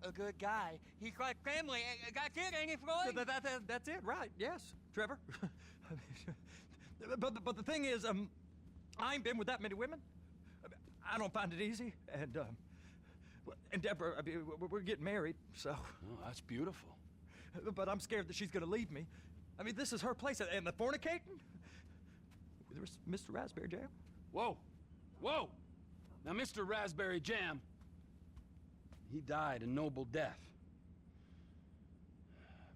a good guy. He's like family. That's it, ain't it, Floyd? That's it, right? Yes, Trevor. but the thing is, I ain't been with that many women. I don't find it easy, and Deborah, I mean, we're getting married, so. Oh, that's beautiful. But I'm scared that she's gonna leave me. I mean, this is her place, and the fornicating? There's Mr. Raspberry Jam. Whoa, whoa! Now, Mr. Raspberry Jam, he died a noble death,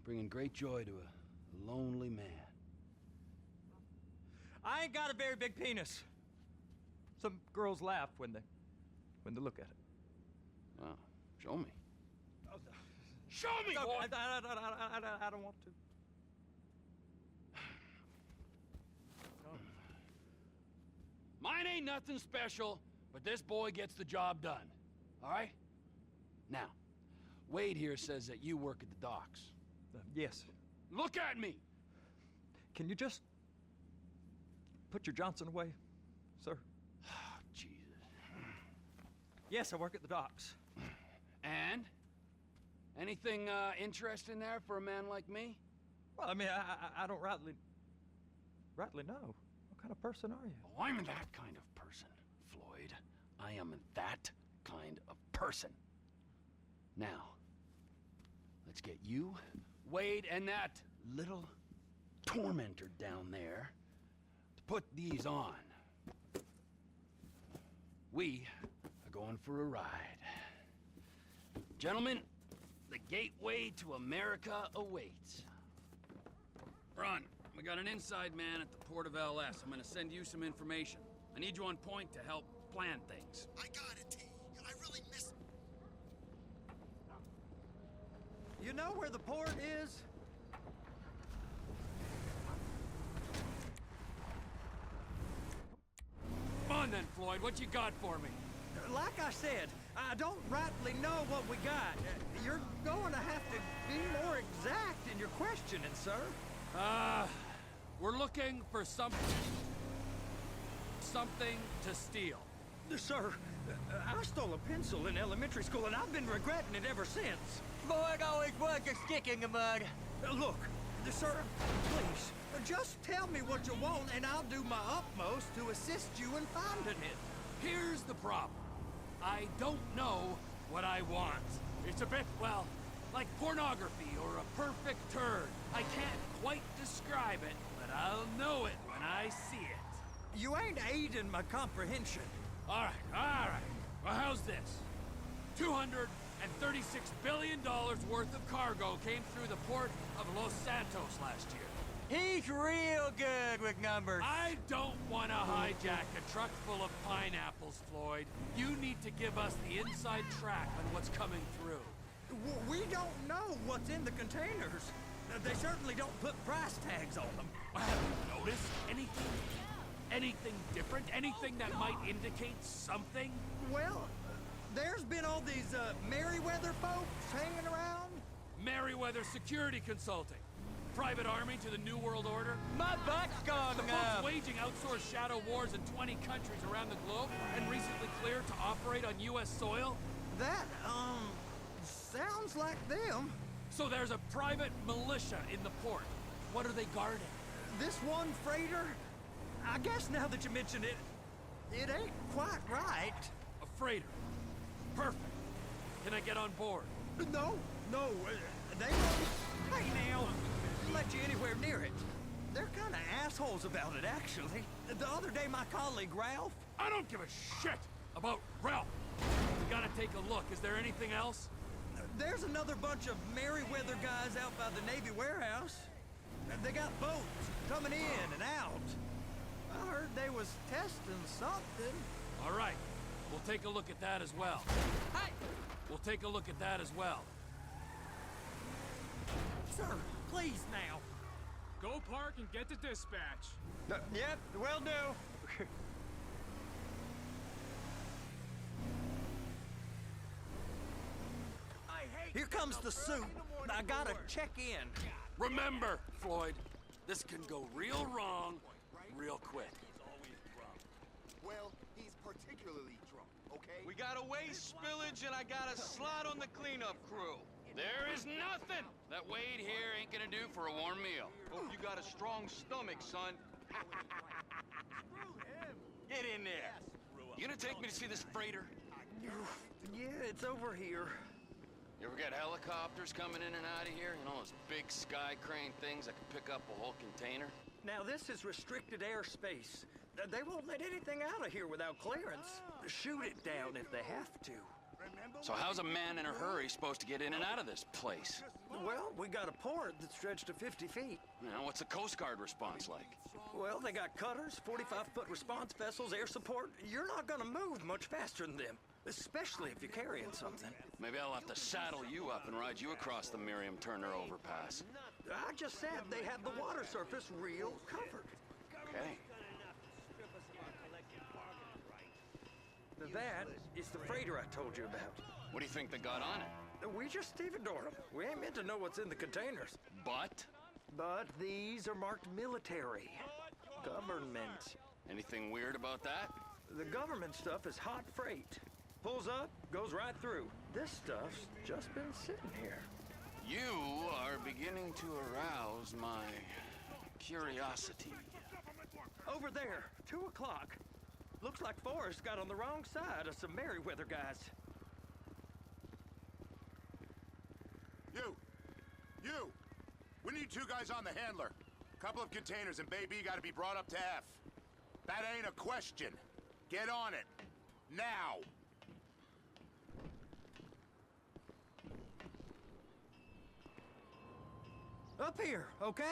bringing great joy to a lonely man. I ain't got a very big penis. Some girls laugh when they look at it. Wow, show me. Oh, Show me, no, boy! I don't want to. Mine ain't nothing special, but this boy gets the job done. All right? Now, Wade here says that you work at the docks. Yes. Look at me! Can you just put your Johnson away, sir? Oh, Jesus. Yes, I work at the docks. And? Anything interesting there for a man like me? Well, I mean, I don't rightly know. What kind of person are you? Oh, I'm that kind of person, Floyd. I am that kind of person. Now, let's get you, Wade, and that little tormentor down there to put these on. We are going for a ride. Gentlemen, the gateway to America awaits. Ron, we got an inside man at the port of LS. I'm gonna send you some information. I need you on point to help plan things. I got it, T. I really miss... You know where the port is? Come on then, Floyd, what you got for me? Like I said, I don't rightly know what we got. You're going to have to be more exact in your questioning, sir. We're looking for something to steal. Sir, I stole a pencil in elementary school, and I've been regretting it ever since. Floyd always was a stick in the mud. Look, sir, please, just tell me what you want, and I'll do my utmost to assist you in finding it. Here's the problem. I don't know what I want. It's a bit, well, like pornography or a perfect turd. I can't quite describe it, but I'll know it when I see it. You ain't aiding my comprehension. All right. Well, how's this? $236 billion worth of cargo came through the port of Los Santos last year. He's real good with numbers. I don't want to hijack a truck full of pineapples, Floyd. You need to give us the inside track on what's coming through. We don't know what's in the containers. They certainly don't put price tags on them. Have you noticed anything different? Anything that might indicate something? Well, there's been all these Merryweather folks hanging around. Merryweather Security Consulting. Private army to the New World Order. My butt's gone The numb. folks waging outsourced shadow wars in 20 countries around the globe and recently cleared to operate on U.S. soil. That, sounds like them. So there's a private militia in the port. What are they guarding? This one freighter, I guess now that you mention it, it ain't quite right. A freighter. Perfect. Can I get on board? No, they won't. Hey now, let you anywhere near it. They're kind of assholes about it, actually. The other day, my colleague Ralph. I don't give a shit about Ralph. We gotta take a look. Is there anything else? There's another bunch of Merryweather guys out by the Navy warehouse. They got boats coming in and out. I heard they was testing something. All right. We'll take a look at that as well. Hey! We'll take a look at that as well. Sir, please now. Go park and get to dispatch. Yep, will do. Here comes the soup. I gotta check in. Remember, Floyd, this can go real wrong real quick. Well, he's particularly drunk, okay? We got a waste spillage and I got a slot on the cleanup crew. There is nothing that Wade here ain't gonna do for a warm meal. Hope you got a strong stomach, son. Get in there. You gonna take me to see this freighter? Yeah, it's over here. You ever got helicopters coming in and out of here? You know, those big sky crane things that can pick up a whole container? Now, this is restricted airspace. They won't let anything out of here without clearance. Shoot it down if they have to. So how's a man in a hurry supposed to get in and out of this place? Well, we got a port that's stretched to 50 feet. You know, what's the Coast Guard response like? Well, they got cutters, 45-foot response vessels, air support. You're not gonna move much faster than them, especially if you're carrying something. Maybe I'll have to saddle you up and ride you across the Miriam Turner overpass. I just said they have the water surface real covered. Okay. That is the freighter I told you about. What do you think they got on it? We just stevedored them. We ain't meant to know what's in the containers. But? But these are marked military. Government. Anything weird about that? The government stuff is hot freight. Pulls up, goes right through. This stuff's just been sitting here. You are beginning to arouse my curiosity. Over there, 2 o'clock. Looks like Forrest got on the wrong side of some Merryweather guys. You! We need 2 guys on the handler. Couple of containers and Baby gotta be brought up to F. That ain't a question. Get on it. Now! Up here, okay?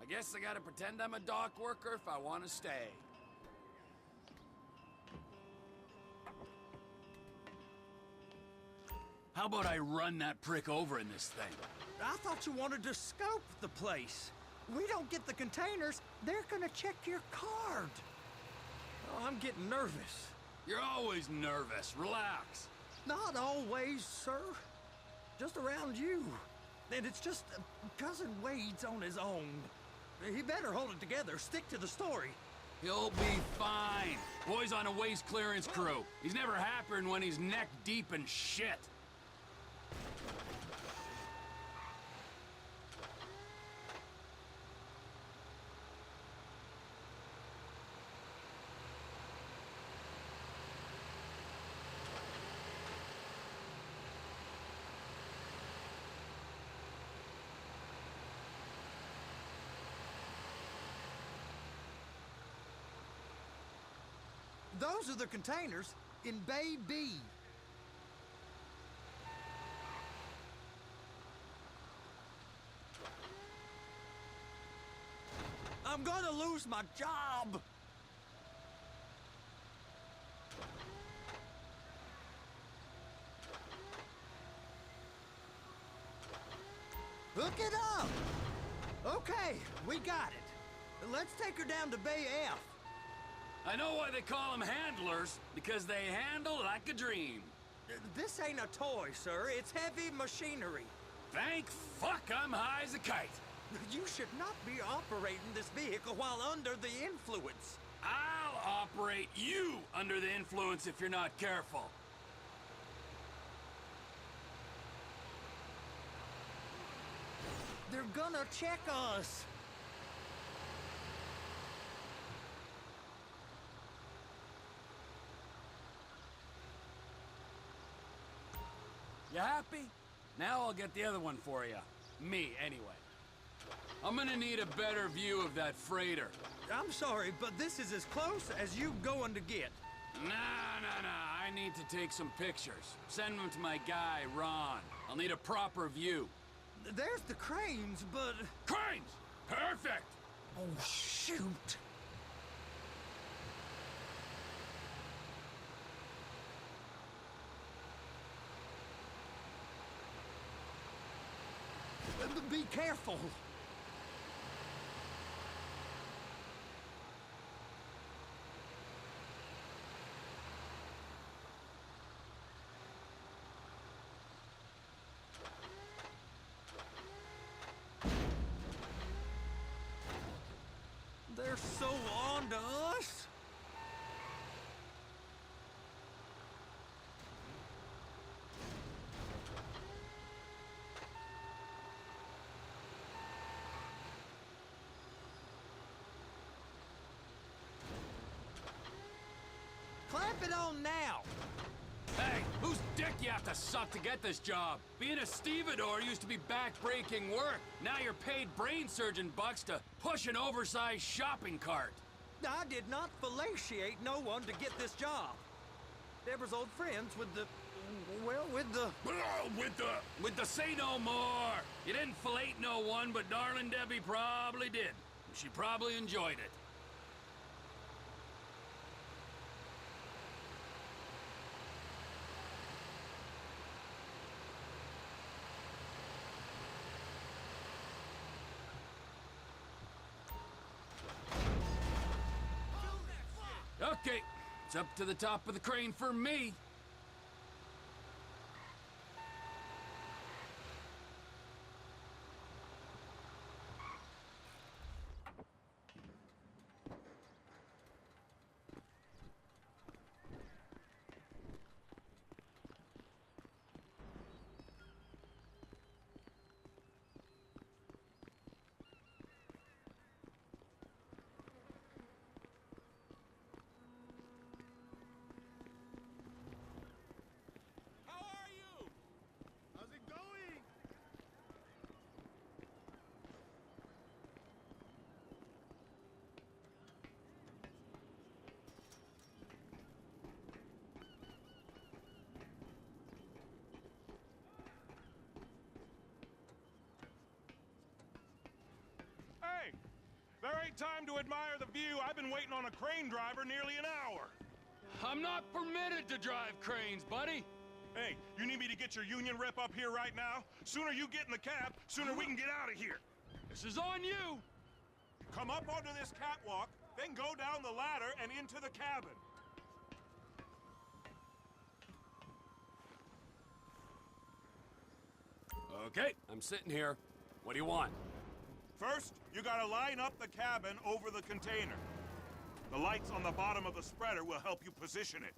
I guess I gotta pretend I'm a dock worker if I want to stay. How about I run that prick over in this thing? I thought you wanted to scope the place. We don't get the containers, they're gonna check your card. Oh, I'm getting nervous. You're always nervous. Relax. Not always, sir. Just around you. And it's just Cousin Wade's on his own. He better hold it together, stick to the story. He'll be fine. Boy's on a waste clearance crew. He's never happier than when he's neck deep in shit. Those are the containers in Bay B. I'm gonna lose my job. Hook it up. Okay, we got it. Let's take her down to Bay F. I know why they call them handlers, because they handle like a dream. This ain't a toy, sir. It's heavy machinery. Thank fuck I'm high as a kite. You should not be operating this vehicle while under the influence. I'll operate you under the influence if you're not careful. They're gonna check us. You happy? Now I'll get the other one for you. Me, anyway. I'm gonna need a better view of that freighter. I'm sorry, but this is as close as you going to get. Nah. I need to take some pictures. Send them to my guy, Ron. I'll need a proper view. There's the cranes, but... Cranes! Perfect! Oh, shoot. Be careful. They're so on to us. Strap it on now! Hey, whose dick you have to suck to get this job? Being a stevedore used to be back-breaking work. Now you're paid brain surgeon bucks to push an oversized shopping cart. I did not fellatiate no one to get this job. Deborah's old friends with the... well, with the... With the say no more. You didn't fillet no one, but darling Debbie probably did. She probably enjoyed it. Okay, it's up to the top of the crane for me. Hey, there ain't time to admire the view. I've been waiting on a crane driver nearly an hour. I'm not permitted to drive cranes, buddy. Hey, you need me to get your union rep up here right now? Sooner you get in the cab, sooner we can get out of here. This is on you. Come up onto this catwalk, then go down the ladder and into the cabin. Okay, I'm sitting here. What do you want? First, you gotta line up the cabin over the container. The lights on the bottom of the spreader will help you position it.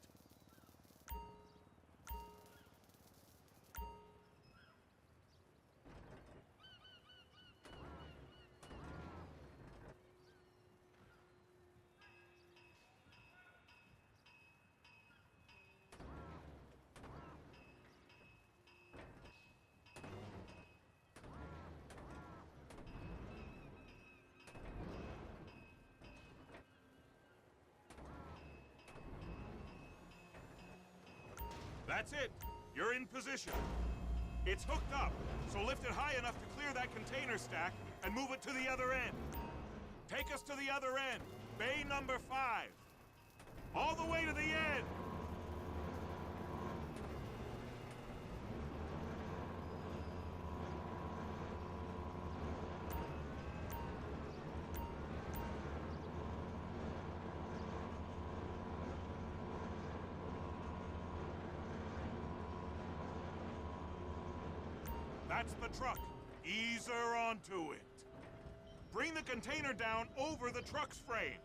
That's it. You're in position. It's hooked up, so lift it high enough to clear that container stack and move it to the other end. Take us to the other end, bay number 5. All the way to the end. That's the truck. Ease her onto it. Bring the container down over the truck's frame.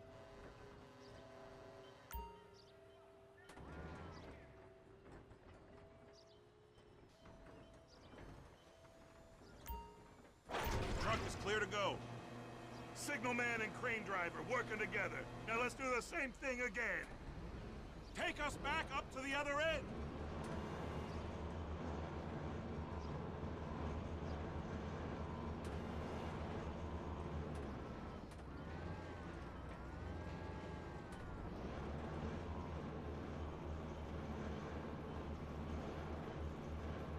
Truck is clear to go. Signalman and crane driver working together. Now let's do the same thing again. Take us back up to the other end.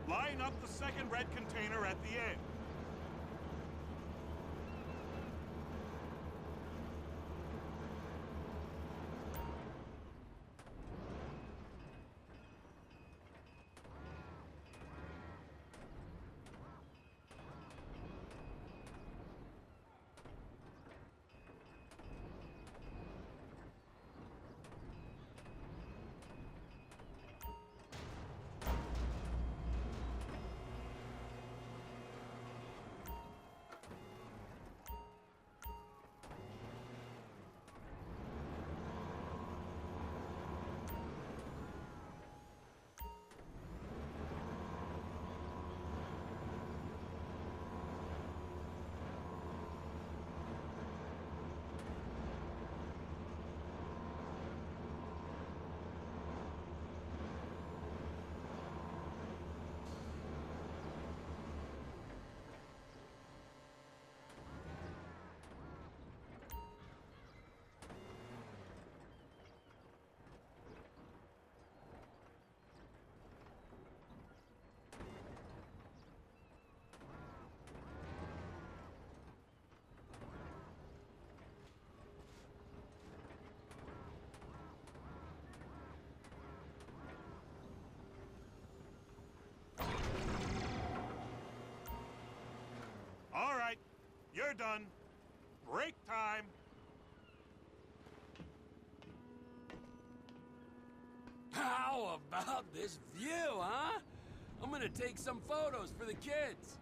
Line up the second red container at the end. They're done. Break time. How about this view, huh? I'm gonna take some photos for the kids.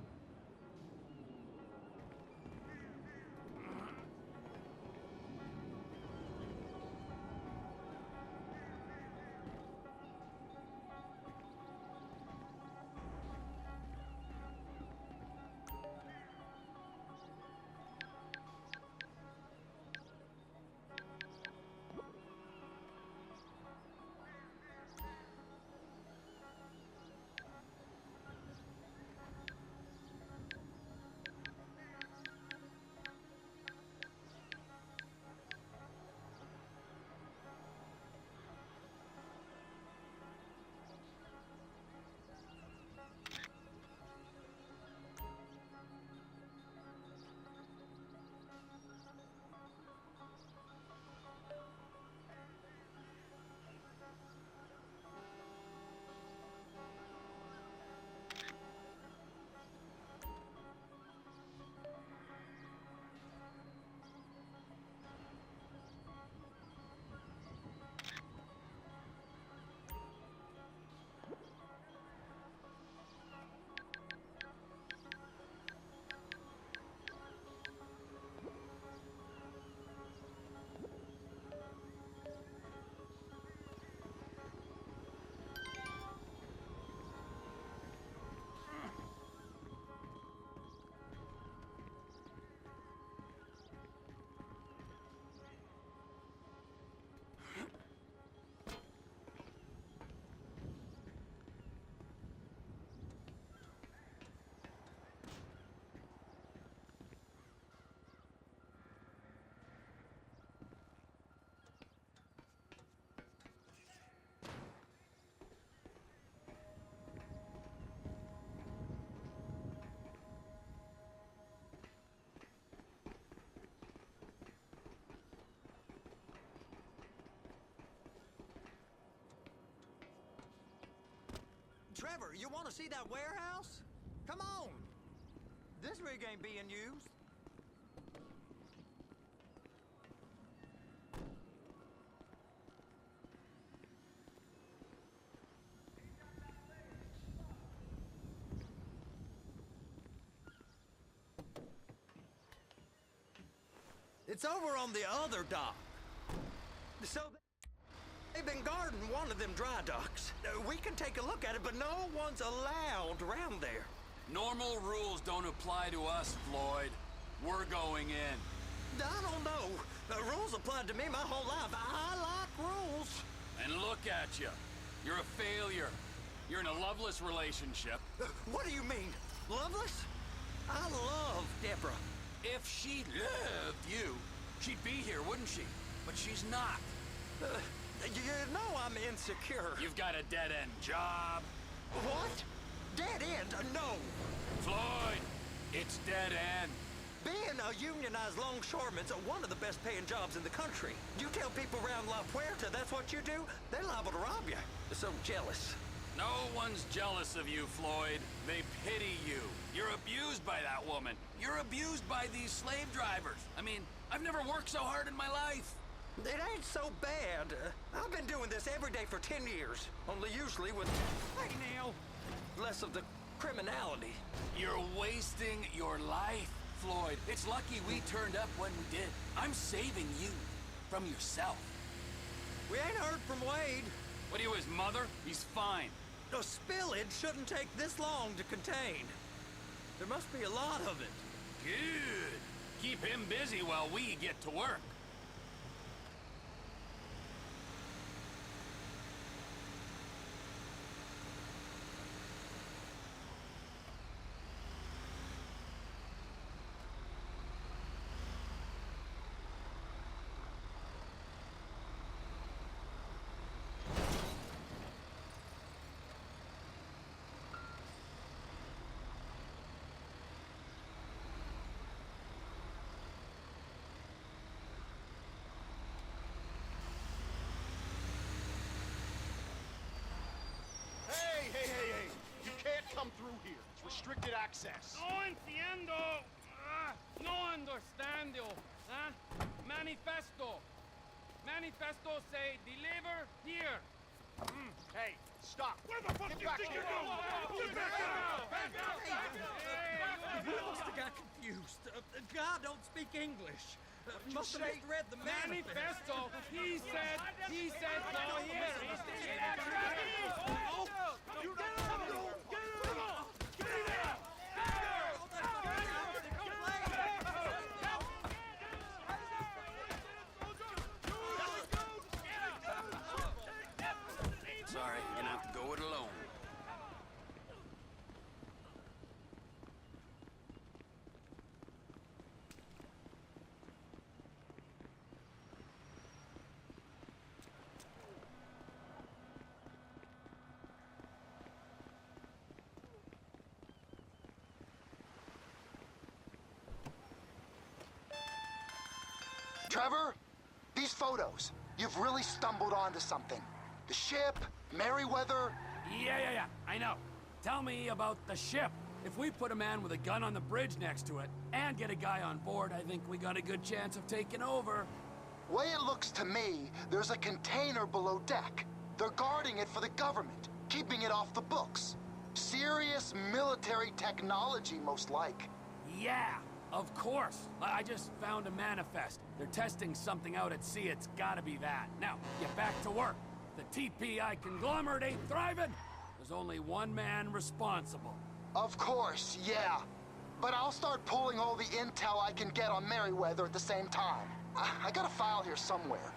Trevor, you want to see that warehouse? Come on. This rig ain't being used. It's over on the other dock. So they've been guarding one of them dry docks. We can take a look at it, but no one's allowed around there. Normal rules don't apply to us, Floyd. We're going in. I don't know. The rules applied to me my whole life. I like rules. And look at you. You're a failure. You're in a loveless relationship. What do you mean? Loveless? I love Deborah. If she loved you, she'd be here, wouldn't she? But she's not. You know I'm insecure. You've got a dead-end job. What? Dead end? No. Floyd, it's dead end. Being a unionized longshoreman's one of the best paying jobs in the country. You tell people around La Puerta that's what you do, they're liable to rob you. They're so jealous. No one's jealous of you, Floyd. They pity you. You're abused by that woman. You're abused by these slave drivers. I mean, I've never worked so hard in my life. It ain't so bad. I've been doing this every day for 10 years. Only usually with, hey now, less of the criminality. You're wasting your life, Floyd. It's lucky we turned up when we did. I'm saving you from yourself. We ain't heard from Wade. What are you, his mother? He's fine. The spillage shouldn't take this long to contain. There must be a lot of it. Good. Keep him busy while we get to work. Hey! You can't come through here. It's restricted access. No entiendo. No understand you, huh? Manifesto. Manifesto say deliver here. Hey, stop! Where the fuck do you think you're going? Get back out! Back out! You must have got confused. God don't speak English. Must have misread the Manifesto. He said go here. Oh, you get out! Get out! Get out! Sorry, you're gonna have to go it alone. Trevor, these photos, you've really stumbled onto something. The ship, Merryweather. Yeah. I know. Tell me about the ship. If we put a man with a gun on the bridge next to it and get a guy on board, I think we got a good chance of taking over. Way it looks to me, there's a container below deck. They're guarding it for the government, keeping it off the books. Serious military technology, most like. Yeah, of course. I just found a manifest. They're testing something out at sea. It's gotta be that. Now, get back to work. The TPI conglomerate ain't thriving. There's only one man responsible. Of course, yeah. But I'll start pulling all the intel I can get on Merryweather at the same time. I got a file here somewhere.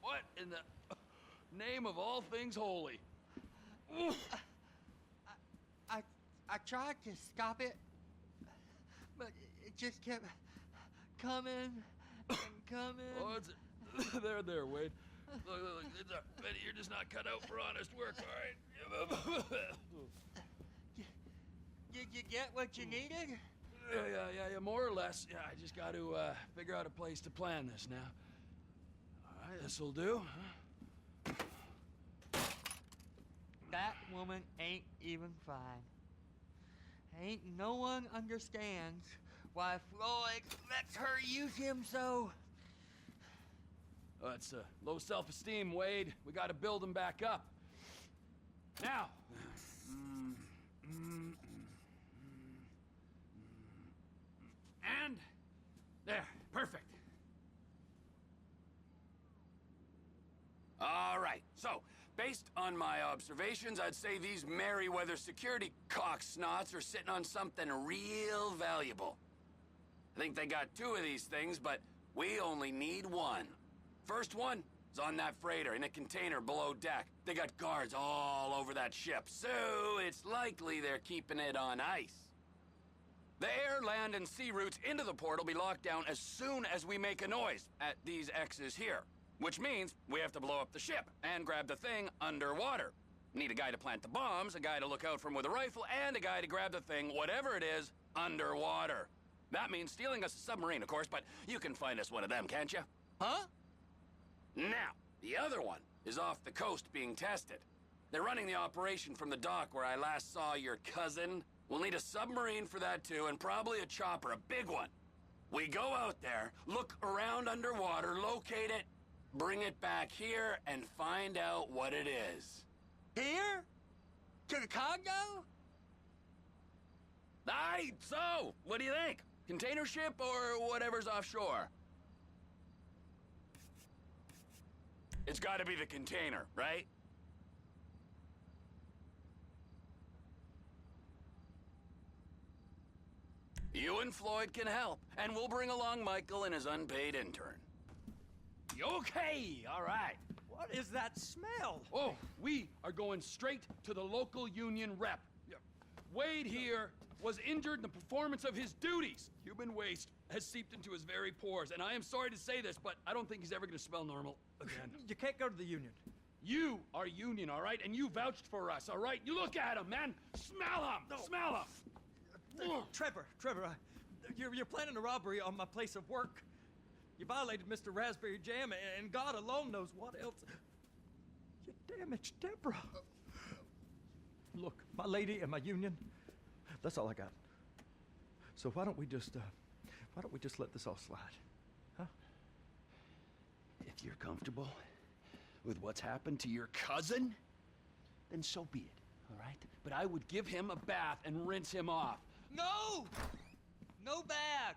What in the name of all things holy? I tried to stop it, but it just kept coming and coming. Oh, it's there, Wade. Look, it's Benny, you're just not cut out for honest work, all right? Did you get what you needed? Yeah, more or less. Yeah, I just got to figure out a place to plan this now. All right, this'll do. That woman ain't even fine. Ain't no one understands why Floyd lets her use him so. Oh, that's low self-esteem, Wade. We got to build him back up. Now. And there, perfect. All right, so based on my observations, I'd say these Merryweather security cocksnots are sitting on something real valuable. I think they got 2 of these things, but we only need 1. First one is on that freighter in a container below deck. They got guards all over that ship, so it's likely they're keeping it on ice. The air, land, and sea routes into the port will be locked down as soon as we make a noise at these X's here. Which means we have to blow up the ship and grab the thing underwater. Need a guy to plant the bombs, a guy to look out for 'em with a rifle, and a guy to grab the thing, whatever it is, underwater. That means stealing us a submarine, of course, but you can find us one of them, can't you? Huh? Now, the other one is off the coast being tested. They're running the operation from the dock where I last saw your cousin. We'll need a submarine for that too, and probably a chopper, a big one. We go out there, look around underwater, locate it, bring it back here, and find out what it is. Here? To the Congo? Aye, so, what do you think? Container ship or whatever's offshore? It's gotta be the container, right? You and Floyd can help, and we'll bring along Michael and his unpaid intern. Okay, all right. What is that smell? Oh, we are going straight to the local union rep. Wade here was injured in the performance of his duties. Human waste has seeped into his very pores, and I am sorry to say this, but I don't think he's ever gonna smell normal again. You can't go to the union. You are union, all right? And you vouched for us, all right? You look at him, man. Smell him. No. Smell him. Trevor, you're planning a robbery on my place of work. You violated Mr. Raspberry Jam, and God alone knows what else. You damaged Deborah. Look, my lady and my union, that's all I got. So why don't we just let this all slide, huh? If you're comfortable with what's happened to your cousin, then so be it, all right? But I would give him a bath and rinse him off. No! No bath!